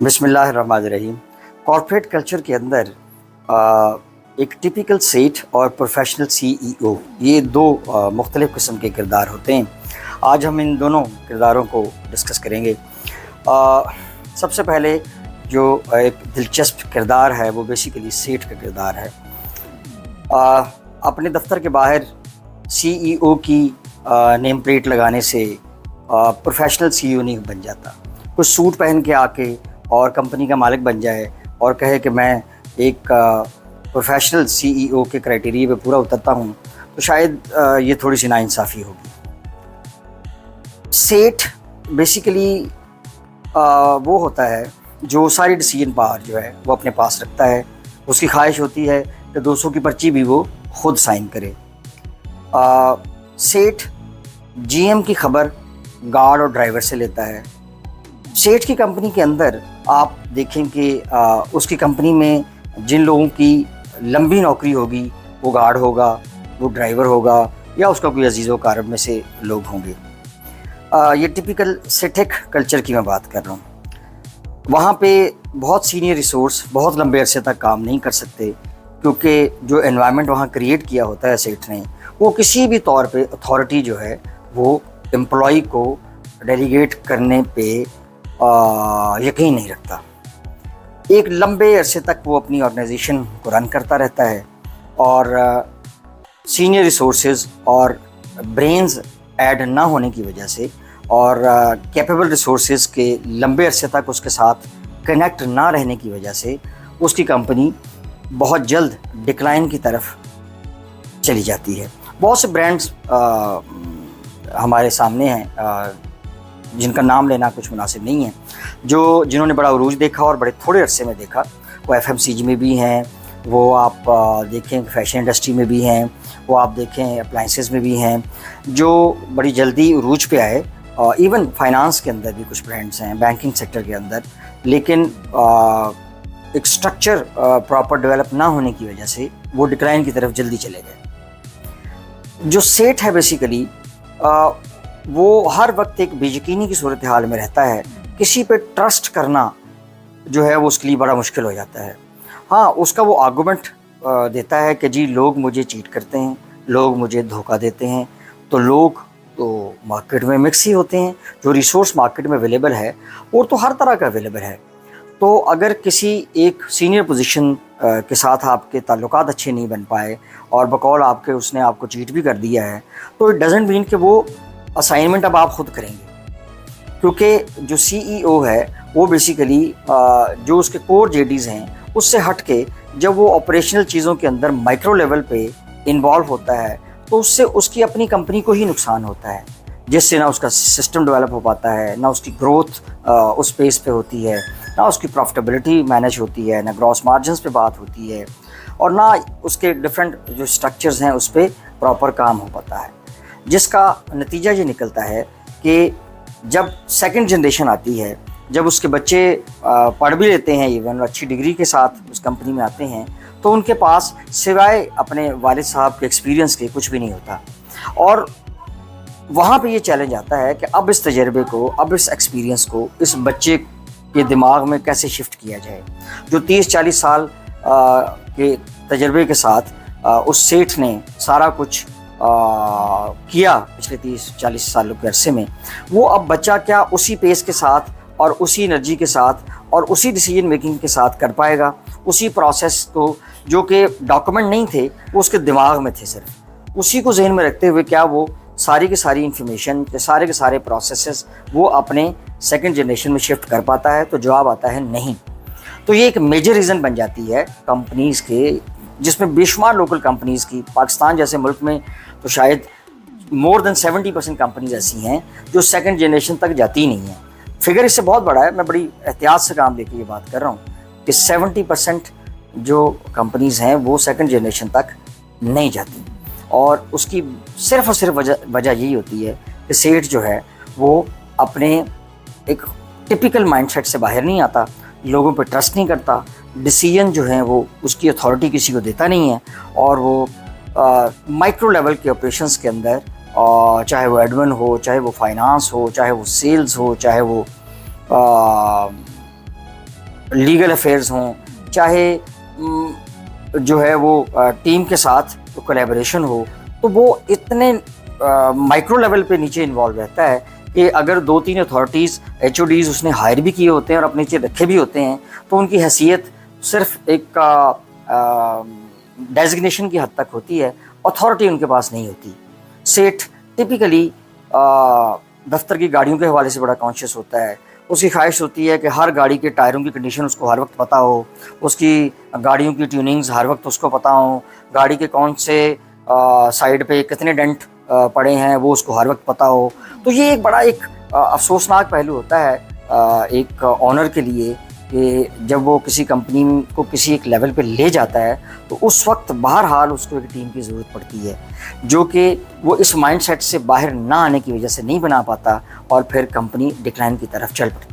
بسم اللہ الرحمن الرحیم۔ کارپوریٹ کلچر کے اندر ایک ٹپیکل سیٹ اور پروفیشنل CEO یہ دو مختلف قسم کے کردار ہوتے ہیں۔ آج ہم ان دونوں کرداروں کو ڈسکس کریں گے۔ سب سے پہلے جو ایک دلچسپ کردار ہے وہ بیسیکلی سیٹ کا کردار ہے۔ اپنے دفتر کے باہر CEO کی نیم پلیٹ لگانے سے پروفیشنل CEO نہیں بن جاتا۔ کچھ سوٹ پہن کے آ کے اور کمپنی کا مالک بن جائے اور کہے کہ میں ایک پروفیشنل CEO کے کرائٹیریے پہ پورا اترتا ہوں، تو شاید یہ تھوڑی سی ناانصافی ہوگی۔ سیٹ بیسیکلی وہ ہوتا ہے جو ساری ڈیسیجن پاور جو ہے وہ اپنے پاس رکھتا ہے۔ اس کی خواہش ہوتی ہے کہ 200 کی پرچی بھی وہ خود سائن کرے۔ سیٹ GM کی خبر گارڈ اور ڈرائیور سے لیتا ہے۔ سیٹ کی کمپنی کے اندر آپ دیکھیں کہ اس کی کمپنی میں جن لوگوں کی لمبی نوکری ہوگی وہ گارڈ ہوگا، وہ ڈرائیور ہوگا، یا اس کا کوئی عزیز و اقارب میں سے لوگ ہوں گے۔ یہ ٹپیکل سیٹک کلچر کی میں بات کر رہا ہوں۔ وہاں پہ بہت سینئر ریسورس بہت لمبے عرصے تک کام نہیں کر سکتے، کیونکہ جو انوائرمنٹ وہاں کریٹ کیا ہوتا ہے سیٹ نے، وہ کسی بھی طور پہ اتھارٹی جو ہے وہ امپلائی کو ڈیلیگیٹ کرنے پہ یقین نہیں رکھتا۔ ایک لمبے عرصے تک وہ اپنی آرگنائزیشن کو رن کرتا رہتا ہے، اور سینئر ریسورسز اور برینز ایڈ نہ ہونے کی وجہ سے اور کیپیبل ریسورسز کے لمبے عرصے تک اس کے ساتھ کنیکٹ نہ رہنے کی وجہ سے اس کی کمپنی بہت جلد ڈکلائن کی طرف چلی جاتی ہے۔ بہت سے برانڈز ہمارے سامنے ہیں جن کا نام لینا کچھ مناسب نہیں ہے، جنہوں نے بڑا عروج دیکھا اور بڑے تھوڑے عرصے میں دیکھا۔ وہ FMCG میں بھی ہیں، وہ آپ دیکھیں فیشن انڈسٹری میں بھی ہیں، وہ آپ دیکھیں اپلائنسز میں بھی ہیں، جو بڑی جلدی عروج پہ آئے۔ ایون فائنانس کے اندر بھی کچھ برانڈز ہیں، بینکنگ سیکٹر کے اندر، لیکن ایک سٹرکچر پراپر ڈیولپ نہ ہونے کی وجہ سے وہ ڈکلائن کی طرف جلدی چلے گئے۔ جو سیٹ ہے بیسیکلی وہ ہر وقت ایک بے یقینی کی صورتحال میں رہتا ہے۔ کسی پہ ٹرسٹ کرنا جو ہے وہ اس کے لیے بڑا مشکل ہو جاتا ہے۔ ہاں، اس کا وہ آرگومنٹ دیتا ہے کہ جی لوگ مجھے چیٹ کرتے ہیں، لوگ مجھے دھوکہ دیتے ہیں، تو لوگ تو مارکیٹ میں مکس ہی ہوتے ہیں۔ جو ریسورس مارکیٹ میں اویلیبل ہے وہ تو ہر طرح کا اویلیبل ہے۔ تو اگر کسی ایک سینئر پوزیشن کے ساتھ آپ کے تعلقات اچھے نہیں بن پائے اور بقول آپ کے اس نے آپ کو چیٹ بھی کر دیا ہے، تو اٹ ڈزنٹ مین کہ وہ اسائنمنٹ اب آپ خود کریں گے، کیونکہ جو CEO ہے وہ بیسیکلی جو اس کے کور JDs ہیں اس سے ہٹ کے جب وہ آپریشنل چیزوں کے اندر مائکرو لیول پہ انوالو ہوتا ہے تو اس سے اس کی اپنی کمپنی کو ہی نقصان ہوتا ہے، جس سے نہ اس کا سسٹم ڈیولپ ہو پاتا ہے، نہ اس کی گروتھ اس پیس پہ ہوتی ہے، نہ اس کی پروفٹیبلٹی مینیج ہوتی ہے، نہ گراس مارجنز پہ بات ہوتی ہے، اور نہ اس کے ڈفرینٹ جو سٹرکچرز ہیں اس پہ پراپر کام ہو پاتا ہے۔ جس کا نتیجہ یہ نکلتا ہے کہ جب سیکنڈ جنریشن آتی ہے، جب اس کے بچے پڑھ بھی لیتے ہیں، ایون اچھی ڈگری کے ساتھ اس کمپنی میں آتے ہیں، تو ان کے پاس سوائے اپنے والد صاحب کے ایکسپیرینس کے کچھ بھی نہیں ہوتا۔ اور وہاں پہ یہ چیلنج آتا ہے کہ اب اس تجربے کو، اب اس ایکسپیرینس کو اس بچے کے دماغ میں کیسے شفٹ کیا جائے، جو 30-40 سال کے تجربے کے ساتھ اس سیٹھ نے سارا کچھ کیا پچھلے 30-40 سالوں کے عرصے میں۔ وہ اب بچہ کیا اسی پیس کے ساتھ اور اسی انرجی کے ساتھ اور اسی ڈیسیجن میکنگ کے ساتھ کر پائے گا؟ اسی پروسیس کو جو کہ ڈاکومنٹ نہیں تھے وہ اس کے دماغ میں تھے، صرف اسی کو ذہن میں رکھتے ہوئے کیا وہ ساری کی ساری انفارمیشن کے سارے پروسیسز وہ اپنے سیکنڈ جنریشن میں شفٹ کر پاتا ہے؟ تو جواب آتا ہے نہیں۔ تو یہ ایک میجر ریزن بن جاتی ہے کمپنیز کے، جس میں بے شمار لوکل کمپنیز کی، پاکستان جیسے ملک میں تو شاید مور دین 70% کمپنیز ایسی ہیں جو سیکنڈ جنریشن تک جاتی نہیں ہیں۔ فگر اس سے بہت بڑا ہے، میں بڑی احتیاط سے کام لے کے یہ بات کر رہا ہوں کہ 70% جو کمپنیز ہیں وہ سیکنڈ جنریشن تک نہیں جاتی، اور اس کی صرف اور صرف وجہ یہی ہوتی ہے کہ سیٹ جو ہے وہ اپنے ایک ٹپیکل مائنڈ سیٹ سے باہر نہیں آتا، لوگوں پہ ٹرسٹ نہیں کرتا، ڈیسیجن جو ہیں وہ اس کی اتھارٹی کسی کو دیتا نہیں ہے، اور وہ مائکرو لیول کے آپریشنس کے اندر چاہے وہ ایڈمن ہو، چاہے وہ فائنانس ہو، چاہے وہ سیلز ہو، چاہے وہ لیگل افیئرز ہوں، چاہے جو ہے وہ ٹیم کے ساتھ کولیبریشن ہو، تو وہ اتنے مائکرو لیول پہ نیچے انوالو رہتا ہے کہ اگر 2-3 اتھارٹیز HODs اس نے ہائر بھی کیے ہوتے ہیں اور اپنے نیچے رکھے بھی ہوتے ہیں، تو ان کی حیثیت صرف ایک ڈیزگنیشن کی حد تک ہوتی ہے، اتھارٹی ان کے پاس نہیں ہوتی۔ سیٹھ ٹپیکلی دفتر کی گاڑیوں کے حوالے سے بڑا کانشیس ہوتا ہے، اس کی خواہش ہوتی ہے کہ ہر گاڑی کے ٹائروں کی کنڈیشن اس کو ہر وقت پتہ ہو، اس کی گاڑیوں کی ٹیوننگز ہر وقت اس کو پتہ ہوں، گاڑی کے کون سے سائڈ پہ کتنے ڈنٹ پڑے ہیں وہ اس کو ہر وقت پتہ ہو۔ تو یہ ایک بڑا ایک افسوسناک پہلو ہوتا ہے ایک آنر کے لیے کہ جب وہ کسی کمپنی کو کسی ایک لیول پہ لے جاتا ہے تو اس وقت بہرحال اس کو ایک ٹیم کی ضرورت پڑتی ہے جو کہ وہ اس مائنڈ سیٹ سے باہر نہ آنے کی وجہ سے نہیں بنا پاتا، اور پھر کمپنی ڈکلائن کی طرف چل پڑتی ہے۔